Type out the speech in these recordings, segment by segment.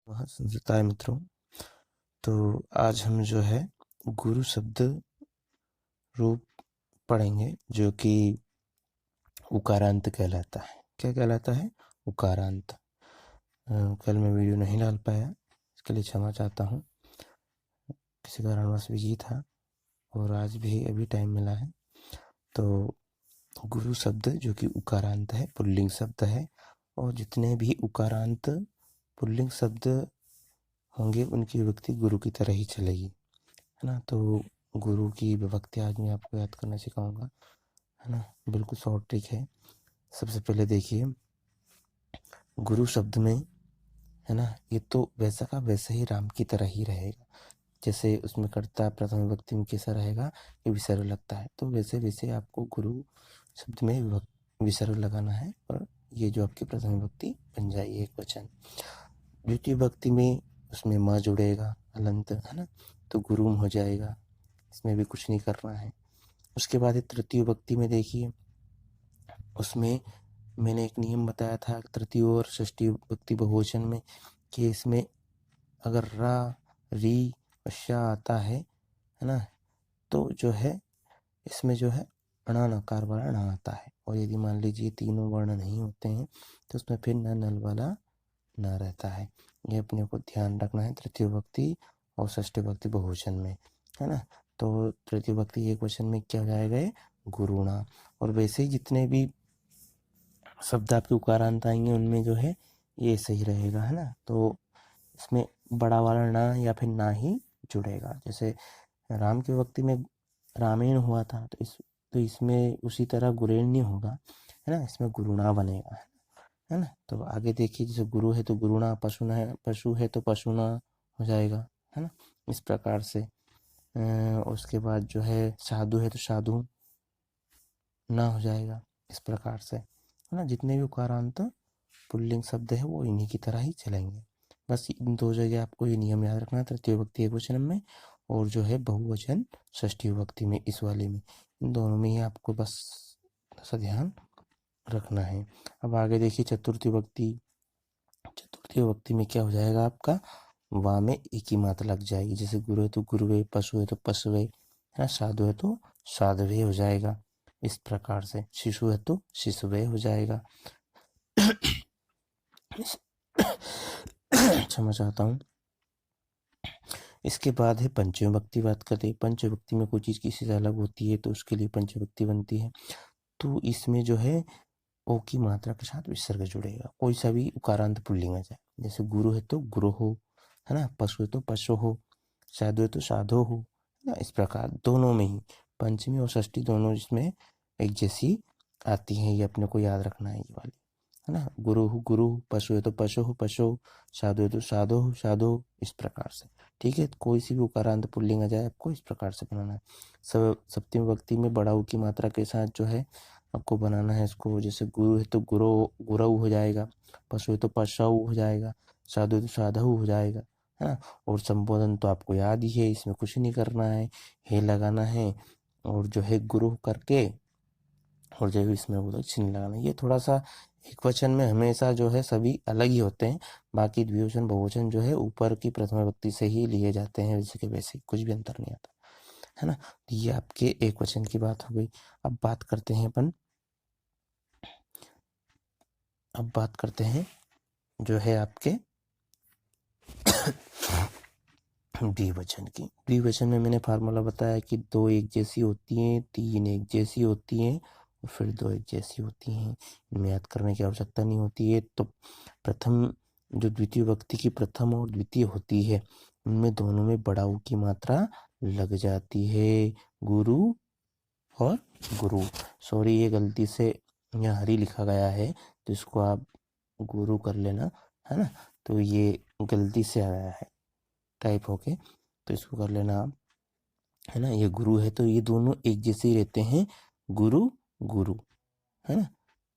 वहाँ संस्था है मित्रों। तो आज हम जो है गुरु शब्द रूप पढ़ेंगे जो कि उकारांत कहलाता है। क्या कहलाता है? उकारांत। कल मैं वीडियो नहीं डाल पाया, इसके लिए क्षमा चाहता हूँ। किसी कारणवश बिजी था और आज भी अभी टाइम मिला है। तो गुरु शब्द जो कि उकारांत है, पुल्लिंग शब्द है, और जितने भी उकारांत पुल्लिंग शब्द होंगे उनकी विभक्ति गुरु की तरह ही चलेगी, है ना। तो गुरु की विभक्ति आज मैं आपको याद करना सिखाऊंगा, है ना। बिल्कुल शॉर्ट ट्रिक है। सबसे पहले देखिए, गुरु शब्द में, है ना, ये तो वैसा का वैसा ही राम की तरह ही रहेगा। जैसे उसमें कर्ता प्रथम विभक्ति में कैसा रहेगा, ये विसर्ग लगता है, तो वैसे वैसे आपको गुरु शब्द में विसर्ग लगाना है और ये जो आपकी प्रथम विभक्ति बन जाएगी एक वचन। द्वितीय विभक्ति में उसमें म जुड़ेगा, अलंत, है ना, तो गुरुम हो जाएगा। इसमें भी कुछ नहीं करना है। उसके बाद तृतीय विभक्ति में देखिए, उसमें मैंने एक नियम बताया था तृतीय और षष्ठी विभक्ति बहुवचन में कि इसमें अगर रा, री, शा आता है ना, तो जो है इसमें जो है अणा नकार वाला ण आता है। और यदि मान लीजिए तीनों वर्ण नहीं होते हैं तो उसमें फिर न नल वाला न रहता है। ये अपने को ध्यान रखना है तृतीय विभक्ति और षष्ठी विभक्ति बहुवचन में, है ना। तो तृतीय विभक्ति एक वचन में क्या हो जाएगा? गुरुणा। और वैसे ही जितने भी शब्द आपके उकारांत आएंगे उनमें जो है ये सही रहेगा, है ना। तो इसमें बड़ा वाला ना या फिर ना ही जुड़ेगा। जैसे राम की विभक्ति में रामेण हुआ था, तो इसमें उसी तरह गुरेण्य होगा, है ना। इसमें गुरुणा बनेगा, है ना। तो आगे देखिए, जैसे गुरु है तो गुरुणा, पशुना है, पशु है तो पशुना हो जाएगा, है ना, इस प्रकार से। उसके बाद जो है साधु है तो साधु ना हो जाएगा, इस प्रकार से, है ना। जितने भी उकारांत पुल्लिंग शब्द है वो इन्हीं की तरह ही चलेंगे। बस इन दो जगह आपको ये नियम याद रखना है, तृतीय विभक्ति एकवचन में और जो है बहुवचन षष्ठी विभक्ति में, इस वाले में, इन दोनों में ही आपको बस ऐसा ध्यान रखना है। अब आगे देखिए चतुर्थी विभक्ति। चतुर्थी विभक्ति में क्या हो जाएगा आपका? वा में एक ही मात्रा लग जाएगी। जैसे गुरु है तो गुरुवे, पशु है तो पशुवे, है ना, साधु है तो साधवे हो जाएगा, इस प्रकार से। शिशु है तो शिशुवे हो जाएगा। क्षमा चाहता हूँ। इसके बाद है पंचमी विभक्ति। बात करते हैं पंचमी विभक्ति में कोई चीज़ किसी से अलग होती है तो उसके लिए पंचमी विभक्ति बनती है। तो इसमें जो है ओ की मात्रा के साथ विसर्ग जुड़ेगा, कोई सा भी उकारांत पुल्लिंग आ जाए। जैसे गुरु है तो गुरु हो, है ना, पशु है तो पशु हो, साधु है तो साधो हो, है ना। इस प्रकार दोनों में ही पंचमी और षष्ठी दोनों इसमें एक जैसी आती हैं, ये अपने को याद रखना है, ये वाली, है ना। गुरु हो गुरु, पशु है तो पशु हो पशु, साधु है तो साधो हो साधो, इस प्रकार से। ठीक है, कोई सी भी उकारांत पुल्लिंग आ जाए आपको इस प्रकार से बनाना है। सप्तमी विभक्ति में बड़ा ऊ की मात्रा के साथ जो है आपको बनाना है इसको। जैसे गुरु है तो गुरु गुरु हो जाएगा, पशु है तो पशु हो जाएगा, साधु है तो साधु हो जाएगा, है ना। और संबोधन तो आपको याद ही है, इसमें कुछ नहीं करना है लगाना है, और जो है गुरु करके और जो है इसमें बोलो चिन्ह लगाना। ये थोड़ा सा एक वचन में हमेशा जो है सभी अलग ही होते हैं, बाकी द्विवचन बहुवचन जो है ऊपर की प्रथमा विभक्ति से ही लिए जाते हैं, वैसे के वैसे कुछ भी अंतर नहीं आता, है ना। तो ये आपके एक वचन की बात हो गई। अब बात करते हैं जो है आपके द्विवचन की। द्विवचन में मैंने फार्मूला बताया कि 2 एक जैसी होती हैं, 3 एक जैसी होती हैं और फिर 2 एक जैसी होती हैं। इनमें याद करने की आवश्यकता नहीं होती है। तो प्रथम जो द्वितीय विभक्ति की प्रथम और द्वितीय होती है, उनमें दोनों में बड़ा ऊ की मात्रा लग जाती है, गुरु और गुरु। सॉरी, ये गलती से यहाँ हरी लिखा गया है तो इसको आप गुरु कर लेना, है ना। तो ये गलती से आया है टाइप होके, तो इसको कर लेना आप, है ना। ये गुरु है तो ये दोनों एक जैसे ही रहते हैं, गुरु गुरु, है ना।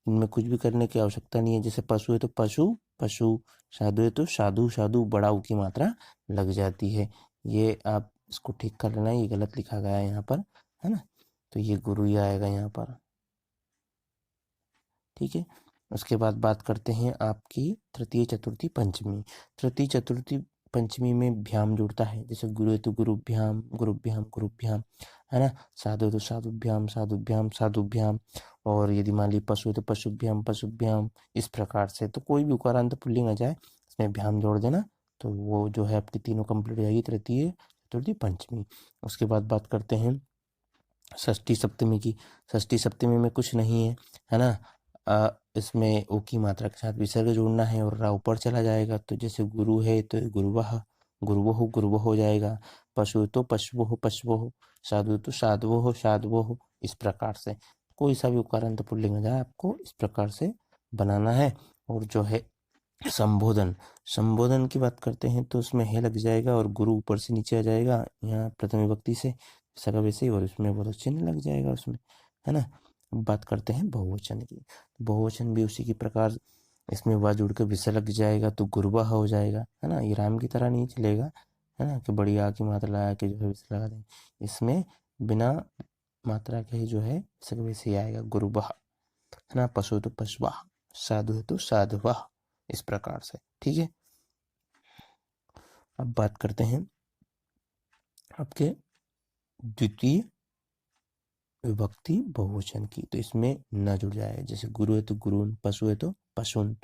इनमें कुछ भी करने की आवश्यकता नहीं है। जैसे पशु है तो पशु पशु, साधु है तो साधु साधु, बड़ा ऊ की मात्रा लग जाती है। ये आप इसको ठीक कर लेना, ये गलत लिखा गया है यहाँ पर, है ना। तो ये गुरु ही आएगा यहाँ पर, ठीक है। उसके बाद बात करते हैं आपकी तृतीय चतुर्थी पंचमी। तृतीय चतुर्थी पंचमी में भ्याम जुड़ता है, जैसे गुरु तो गुरुभ्याम गुरुभ्याम गुरुभ्याम, है ना। साधु तो साधुभ्याम साधुभ्याम साधुभ्याम, और यदि मान ली पशु तो पशुभ्याम पशुभ्याम, इस प्रकार से। तो कोई भी उकारांत पुल्लिंग आ जाए इसमें भ्याम जोड़ देना, तो वो जो है आपकी तीनों कंप्लीट हो जाएगी, तृतीय चतुर्थी पंचमी। उसके बाद बात करते हैं षष्ठी सप्तमी की। षष्ठी सप्तमी में कुछ नहीं है ना। इसमें ओ की मात्रा के साथ विसर्ग जोड़ना है और रा ऊपर चला जाएगा। तो जैसे गुरु है तो गुरुवह गुरुवो हो जाएगा। पशु तो पशवो पशवो, साधु तो साधवो साधवो, इस प्रकार से। कोई सा भी उकारांत पुल्लिंग आ जाए आपको इस प्रकार से बनाना है। और जो है संबोधन, संबोधन की बात करते हैं तो उसमें है लग जाएगा और गुरु ऊपर से नीचे आ जाएगा यहाँ प्रथम विभक्ति से, सका वैसे ही, और उसमें बहुत चिन्ह लग जाएगा उसमें, है ना। अब बात करते हैं बहुवचन की। बहुवचन भी उसी की प्रकार, इसमें वा जुड़ के विसर्ग लग जाएगा तो गुरुवाह हो जाएगा, है ना। ये राम की तरह नहीं चलेगा, है ना, कि बड़ी आ की मात्रा लगा के जो है विसर्ग लगा देंगे। इसमें बिना मात्रा के ही जो है विसर्ग वैसे ही आएगा, गुरुवाह, है ना। पशु तो पशुवाह, साधु है तो साधुवाह, इस प्रकार से, ठीक है। अब बात करते हैं आपके द्वितीय विभक्ति बहुवचन की। तो इसमें न जुड़ जाएगा, जैसे गुरु है तो गुरुन, पशु है तो पशुन,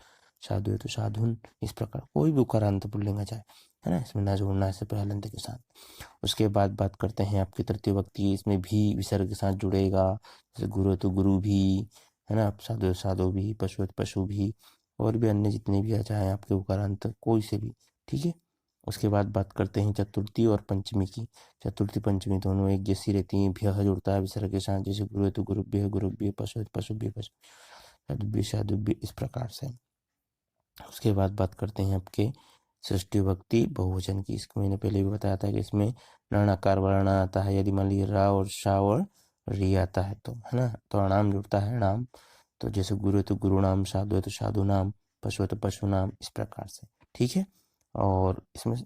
साधु है तो साधुन, इस प्रकार कोई भी उकारांत पुल्लिंग आ जाए, है ना, इसमें न जोड़ना है सिर्फ हलंत के साथ। उसके बाद बात करते हैं आपकी तृतीय विभक्ति। इसमें भी विसर्ग के साथ जुड़ेगा, जैसे गुरु है तो गुरु भी, है ना, साधु है साधु भी, पशु है तो पशु भी, और भी अन्य जितने भी आ जाए आपके उकारांत कोई से भी, ठीक है। उसके बाद बात करते हैं चतुर्थी और पंचमी की। चतुर्थी पंचमी दोनों एक जैसी रहती हैं, भ्यः जुड़ता है विसर्ग के साथ, जैसे गुरु है तो गुरुभ्यः गुरुभ्यः, पशु है तो पशुभ्यः पशु, साधुभ्यः साधुभ्यः, इस प्रकार से। उसके बाद बात करते हैं आपके षष्ठी विभक्ति बहुवचन की। इसको मैंने पहले भी बताया था कि इसमें णकार वर्ण आता है, यदि मान लीजिए रा और शा और री आता है तो, है ना, तो अणाम जुड़ता है, नाम। तो जैसे गुरु है तो गुरु नाम, साधु है तो साधु नाम, पशु है तो पशु नाम, इस प्रकार से, ठीक है। और इसमें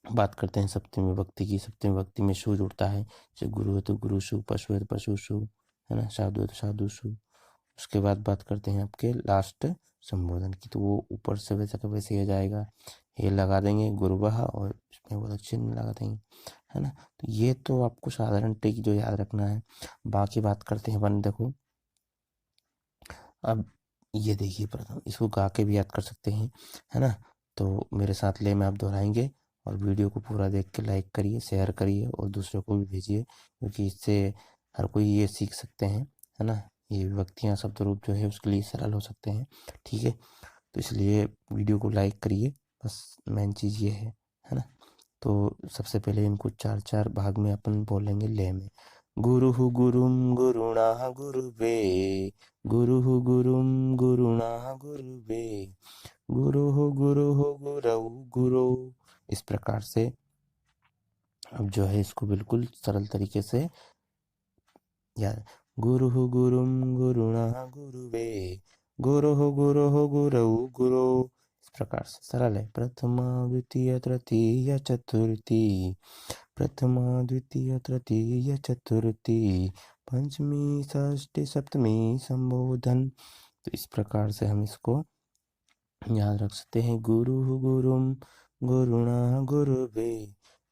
बात करते हैं सप्तमी विभक्ति की। सप्तमी विभक्ति में शु जुड़ता है, जैसे गुरु है तो गुरु शु, पशु है तो पशु शु, है ना, साधु है तो साधु शु। उसके बाद बात करते हैं आपके लास्ट संबोधन की। तो वो ऊपर से वैसा का वैसे ही आ जाएगा, हे लगा देंगे गुरुवाह और इसमें वो चिन्ह लगा देंगे, है ना। तो ये तो आपको साधारण ट्रिक जो याद रखना है। बाकी बात करते हैं अपन, देखो अब ये देखिए, प्रथम इसको गा के भी याद कर सकते हैं, है ना। तो मेरे साथ ले में आप दोहराएंगे और वीडियो को पूरा देख के लाइक करिए, शेयर करिए और दूसरों को भी भेजिए, क्योंकि इससे हर कोई ये सीख सकते हैं, है ना। ये विभक्तियाँ शब्द रूप जो है उसके लिए सरल हो सकते हैं, ठीक है। तो इसलिए वीडियो को लाइक करिए, बस मेन चीज़ ये है ना। तो सबसे पहले इनको चार चार भाग में अपन बोलेंगे ले में। गुरुः गुरुं गुरुणा गुरुवे, गुरुः गुरुं गुरुणा गुरुवे, गुरुः गुरुः गुरौ गुरौ, इस प्रकार से। अब जो है इसको बिल्कुल सरल तरीके से याद, गुरुः गुरुं गुरुणा गुरुवे, गुरुः गुरुः गुरौ गुरौ, इस प्रकार से सरल है। प्रथमा द्वितीय तृतीय चतुर्थी, प्रथमा द्वितीय तृतीय चतुर्थी, पंचमी षष्ठी सप्तमी संबोधन। तो इस प्रकार से हम इसको याद रख सकते हैं। गुरुः गुरुं गुरुणा गुरुवे,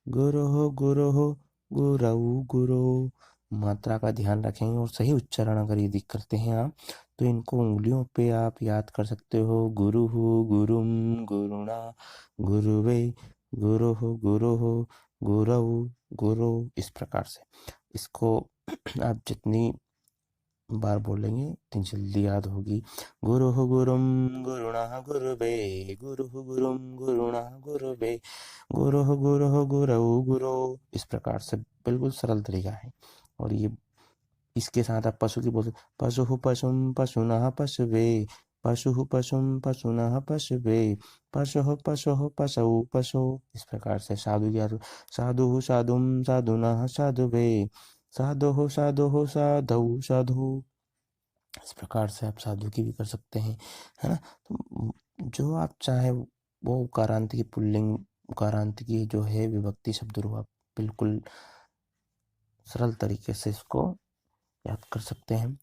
गुरुः गुरुः गुरौ गुरौ। मात्रा का ध्यान रखेंगे और सही उच्चारण अगर यदि करते हैं आप, तो इनको उंगलियों पे आप याद कर सकते हो। गुरुः गुरुं गुरुणा गुरुवे, गुरुः गुरुः गुरौ गुरौ, इस प्रकार से। इसको आप जितनी बार बोलेंगे इतनी जल्दी याद होगी। गुरुः गुरुं गुरुणा गुरुवे, गुरुः गुरुं गुरुणा गुरुवे, गुरुः गुरुः गुरौ गुरौ, इस प्रकार से बिल्कुल सरल तरीका है। और ये इसके साथ आप पशु की बोल, पशुः पशुं पशुनः पशुवे, पशुः पशुं पशुनः पशुवे, पशुः पशुः पशौ पशु, इस प्रकार से। साधु की साधुः साधुं साधुनः साधुवे, साधुः साधुः साधौ साधु, इस प्रकार से आप साधु की भी कर सकते हैं, है ना। तो जो आप चाहे वो उकारांत की पुल्लिंग, उकारांत की जो है विभक्ति शब्द रूप, आप बिल्कुल सरल तरीके से इसको याद कर सकते हैं।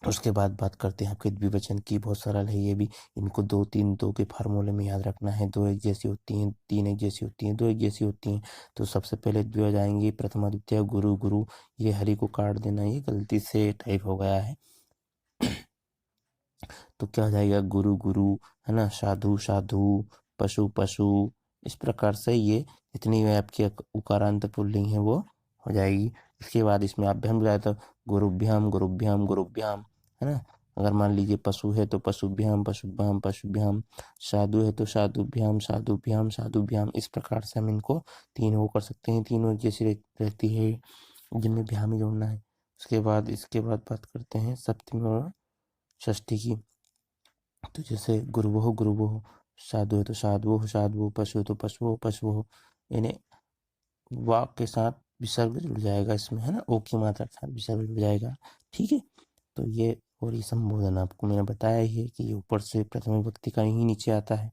उसके बाद बात करते हैं आपके द्विवचन की। बहुत सरल है ये भी। इनको 2-3-2 के फार्मूले में याद रखना है। 2 एक जैसी होती हैं, 3 एक जैसी होती हैं, 2 एक जैसी होती हैं। तो सबसे पहले द्विवचन आएंगे प्रथमा द्वितीय गुरु गुरु। ये हरि को काट देना, ये गलती से टाइप हो गया है। तो क्या हो जाएगा, गुरु गुरु, है ना, साधु साधु, पशु पशु। इस प्रकार से ये जितनी आपकी उकारांत पुल्लिंग है वो हो जाएगी। इसके बाद इसमें अभ्याम जाए तो गुरुभ्याम गुरुभ्याम गुरुभ्याम, है ना। अगर मान लीजिए पशु है तो पशुभ्याम पशुभ्याम पशुभ्याम, साधु है तो साधुभ्याम साधुभ्याम साधुभ्याम। इस प्रकार से हम इनको तीन वो कर सकते हैं। तीनों जैसी रहती है, जिनमें भ्याम ही जोड़ना है। इसके बाद बात करते हैं सप्तमी और षष्ठी की। तो जैसे गुरुवोह, साधु है तो साधुवोह साधुवोह, पशु है तो पशुवोह पशुवोह। यानी वाक के साथ विसर्ग जुड़ जाएगा इसमें, है ना, ओ की मात्रा के साथ विसर्ग जुड़ जाएगा। ठीक है। तो ये और ये संबोधन आपको मैंने बताया ही है कि ये ऊपर से प्रथम विभक्ति का ही नीचे आता है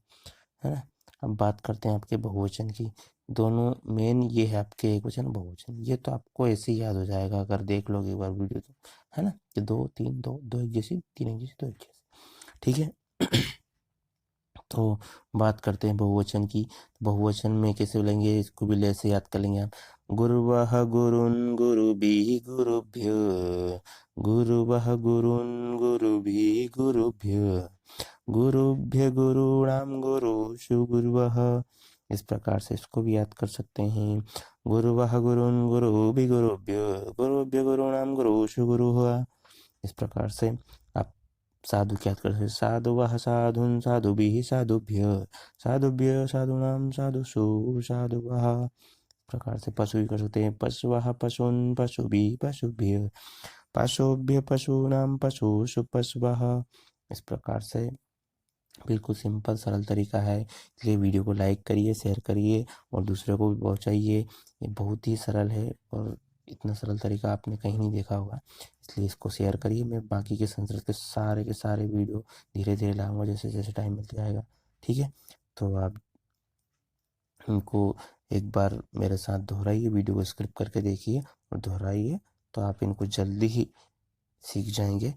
ना। अब बात करते हैं आपके बहुवचन की। दोनों मेन ये है आपके एकवचन बहुवचन। ये तो आपको ऐसे ही याद हो जाएगा अगर देख लोगे एक बार वीडियो तो, है ना, कि 2 3 2 2 एक जैसी, 3 एक जैसी, 2 एक जैसी। ठीक है। तो बात करते हैं बहुवचन की। बहुवचन में कैसे बोलेंगे, इसको भी ऐसे याद कर लेंगे आप। गुरुवः गुरुन् गुरुभिः गुरुभ्यो, गुरुवः गुरुन् गुरुभिः गुरुभ्यो, गुरुभ्य गुरूणां गुरुषु गुरुवः। इस प्रकार से इसको भी याद कर सकते हैं। गुरुवः गुरुन् गुरुभिः गुरुभ्यो, गुरुभ्य गुरूणां गुरुषु गुरुः। इस प्रकार से आप साधु क्या याद कर सकते हैं। साधुवः साधून् साधुभिः साधुभ्य, साधुभ्य साधूनां साधुषु साधुवः। प्रकार से पशु भी कर सकते हैं। पशवः पशून् पशुभिः पशुभ्य, पशुभ्य पशूनां पशुषु पशवः। इस प्रकार से बिल्कुल सिंपल सरल तरीका है। इसलिए वीडियो को लाइक करिए, शेयर करिए और दूसरों को भी पहुंचाइए। ये बहुत ही सरल है और इतना सरल तरीका आपने कहीं नहीं देखा होगा, इसलिए इसको शेयर करिए। मैं बाकी के संस्कृत के सारे वीडियो धीरे धीरे लाऊंगा जैसे जैसे टाइम मिल जाएगा। ठीक है। तो आप इनको एक बार मेरे साथ दोहराइए, वीडियो को स्क्रिप्ट करके देखिए और दोहराइए, तो आप इनको जल्दी ही सीख जाएंगे।